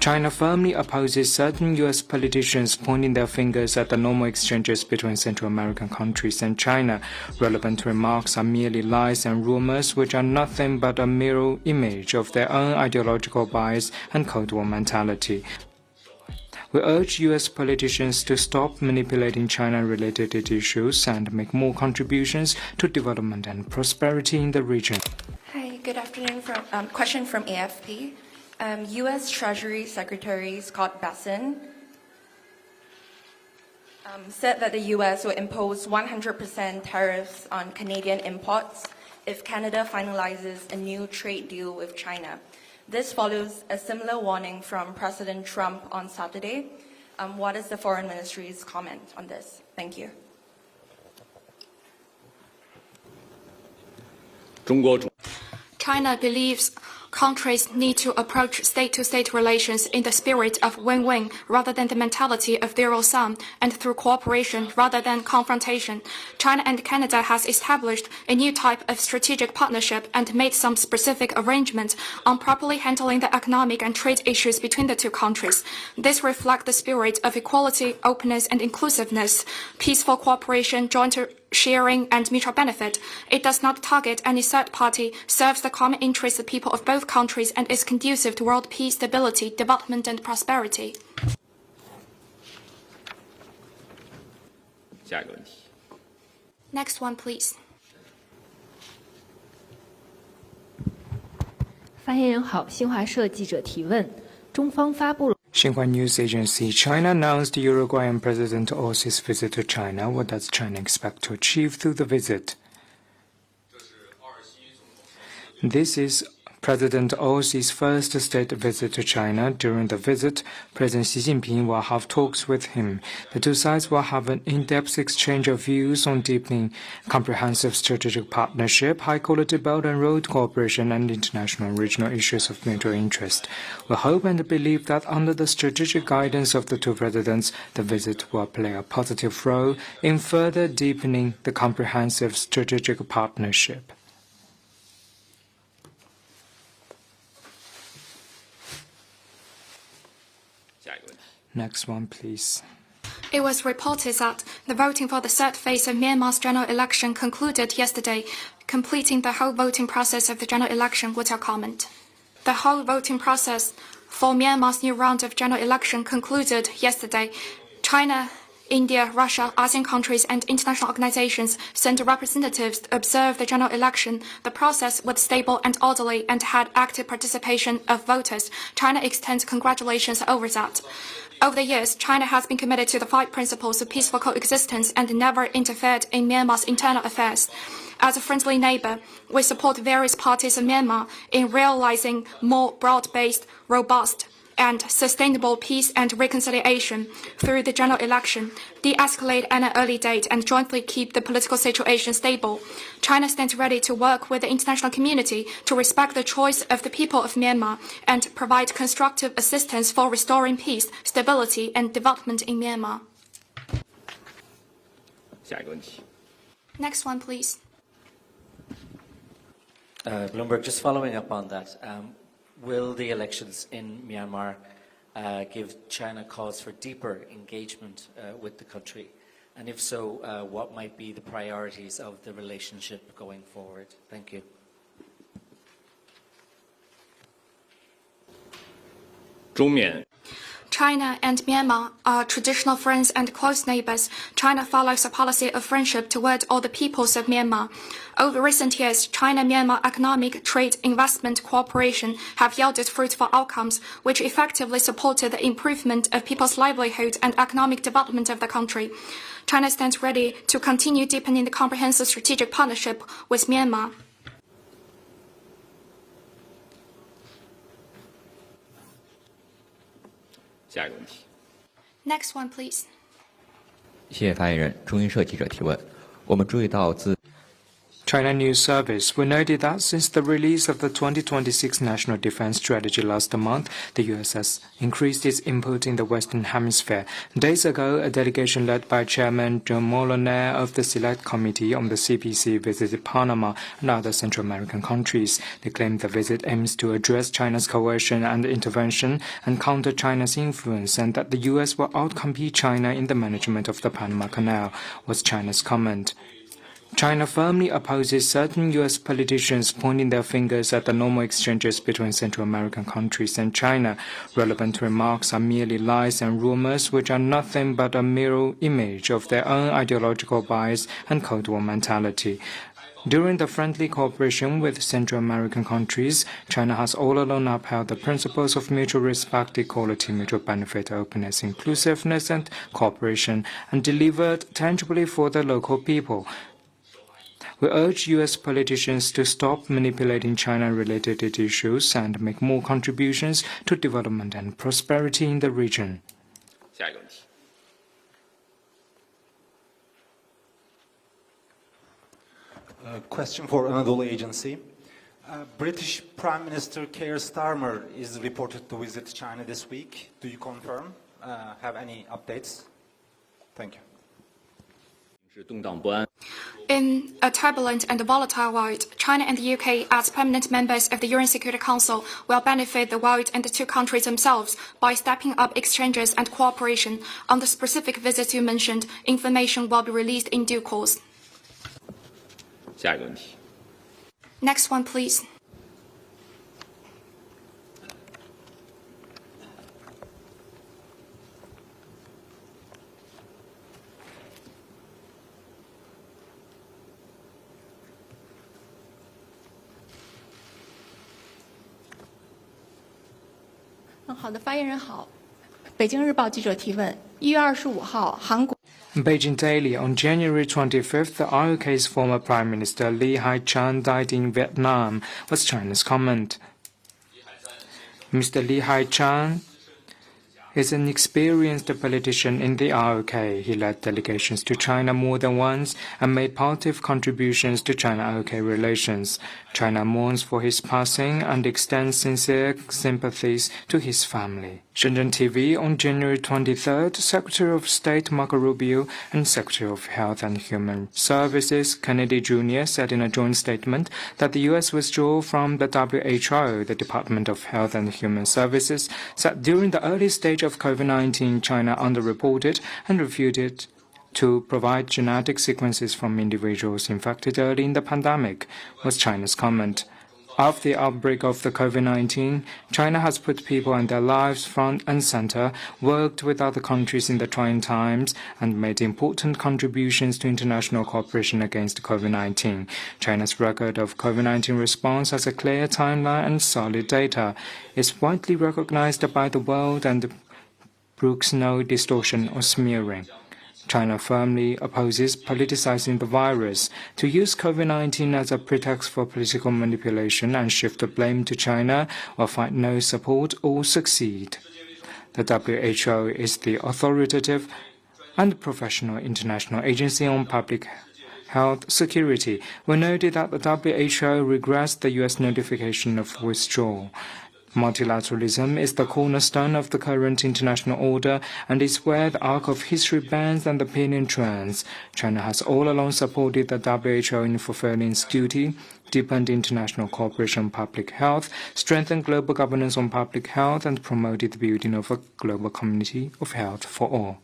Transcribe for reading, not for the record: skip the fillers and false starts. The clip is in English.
China firmly opposes certain U.S. politicians pointing their fingers at the normal exchanges between Central American countries and China. Relevant remarks are merely lies and rumors which are nothing but a mirror image of their own ideological bias and Cold War mentality. We urge U.S. politicians to stop manipulating China-related issues and make more contributions to development and prosperity in the region. Hi, good afternoon. Question from AFP. U.S. Treasury Secretary Scott Bessent said that the U.S. will impose 100% tariffs on Canadian imports if Canada finalizes a new trade deal with China. This follows a similar warning from President Trump on Saturday. What is the Foreign Ministry's comment on this? Thank you. China believes countries need to approach state-to-state relations in the spirit of win-win rather than the mentality of zero-sum and through cooperation rather than confrontation. China and Canada has established a new type of strategic partnership and made some specific arrangements on properly handling the economic and trade issues between the two countries. This reflects the spirit of equality, openness and inclusiveness, peaceful cooperation, joint sharing and mutual benefit. It does not target any third party, serves the common interests of people of both countries, and is conducive to world peace, stability, development and prosperity. Next one, please. 发言人好，新华社记者提问：中方发布了。 Xinhua News Agency, China announced Uruguayan President Ossi's visit to China. What does China expect to achieve through the visit? This is President Ossi's first state visit to China. During the visit, President Xi Jinping will have talks with him. The two sides will have an in-depth exchange of views on deepening comprehensive strategic partnership, high-quality Belt and Road cooperation, and international and regional issues of mutual interest. We hope and believe that under the strategic guidance of the two presidents, the visit will play a positive role in further deepening the comprehensive strategic partnership. Next one, please. It was reported that the voting for the third phase of Myanmar's general election concluded yesterday. Completing the whole voting process of the general election, what's your comment? The whole voting process for Myanmar's new round of general election concluded yesterday. China, India, Russia, ASEAN countries and international organizations sent representatives to observe the general election. The process was stable and orderly and had active participation of voters. China extends congratulations over that. Over the years, China has been committed to the 5 principles of peaceful coexistence and never interfered in Myanmar's internal affairs. As a friendly neighbor, we support various parties in Myanmar in realizing more broad-based, robust, and sustainable peace and reconciliation through the general election, de-escalate at an early date, and jointly keep the political situation stable. China stands ready to work with the international community to respect the choice of the people of Myanmar and provide constructive assistance for restoring peace, stability, and development in Myanmar. Next one, please. Bloomberg, just following up on that. Will the elections in Myanmar give China cause for deeper engagement with the country? And if so, what might be the priorities of the relationship going forward? Thank you. China and Myanmar are traditional friends and close neighbors. China follows a policy of friendship toward all the peoples of Myanmar. Over recent years, China-Myanmar economic, trade, investment cooperation have yielded fruitful outcomes, which effectively supported the improvement of people's livelihood and economic development of the country. China stands ready to continue deepening the comprehensive strategic partnership with Myanmar. Next one, please. 谢谢发言人。中新社记者提问：我们注意到自 China News Service, we noted that since the release of the 2026 National Defense Strategy last month, the U.S. has increased its input in the Western Hemisphere. Days ago, a delegation led by Chairman John Molyneux of the Select Committee on the CPC visited Panama and other Central American countries. They claimed the visit aims to address China's coercion and intervention and counter China's influence, and that the U.S. will outcompete China in the management of the Panama Canal, was China's comment. China firmly opposes certain U.S. politicians pointing their fingers at the normal exchanges between Central American countries and China. Relevant remarks are merely lies and rumors which are nothing but a mirror image of their own ideological bias and Cold War mentality. During the friendly cooperation with Central American countries, China has all along upheld the principles of mutual respect, equality, mutual benefit, openness, inclusiveness, and cooperation, and delivered tangibly for the local people. We urge U.S. politicians to stop manipulating China-related issues and make more contributions to development and prosperity in the region. Question for Anadolu Agency. British Prime Minister Keir Starmer is reported to visit China this week. Do you confirm? Have any updates? Thank you. In a turbulent and volatile world, China and the UK, as permanent members of the UN Security Council, will benefit the world and the two countries themselves by stepping up exchanges and cooperation. On the specific visits you mentioned, information will be released in due course. Next one, please. Beijing Daily, on January 25th, the ROK's former Prime Minister Lee Hai-chan died in Vietnam, was China's comment. Mr. Lee Hai-chan is an experienced politician in the ROK. He led delegations to China more than once and made positive contributions to China-ROK relations. China mourns for his passing and extends sincere sympathies to his family. Shenzhen TV, on January 23rd, Secretary of State Marco Rubio and Secretary of Health and Human Services Kennedy Jr. said in a joint statement that the U.S. withdrawal from the WHO, the Department of Health and Human Services, said during the early stage of COVID-19, China underreported and refused to provide genetic sequences from individuals infected early in the pandemic, was China's comment. After the outbreak of the COVID-19, China has put people and their lives front and center, worked with other countries in the trying times, and made important contributions to international cooperation against COVID-19. China's record of COVID-19 response has a clear timeline and solid data. It's widely recognized by the world and brooks no distortion or smearing. China firmly opposes politicizing the virus. To use COVID-19 as a pretext for political manipulation and shift the blame to China will find no support or succeed. The WHO is the authoritative and professional international agency on public health security. We noted that the WHO regrets the U.S. notification of withdrawal. Multilateralism is the cornerstone of the current international order and is where the arc of history bends and the opinion trends. China has all along supported the WHO in fulfilling its duty, deepened international cooperation on public health, strengthened global governance on public health, and promoted the building of a global community of health for all.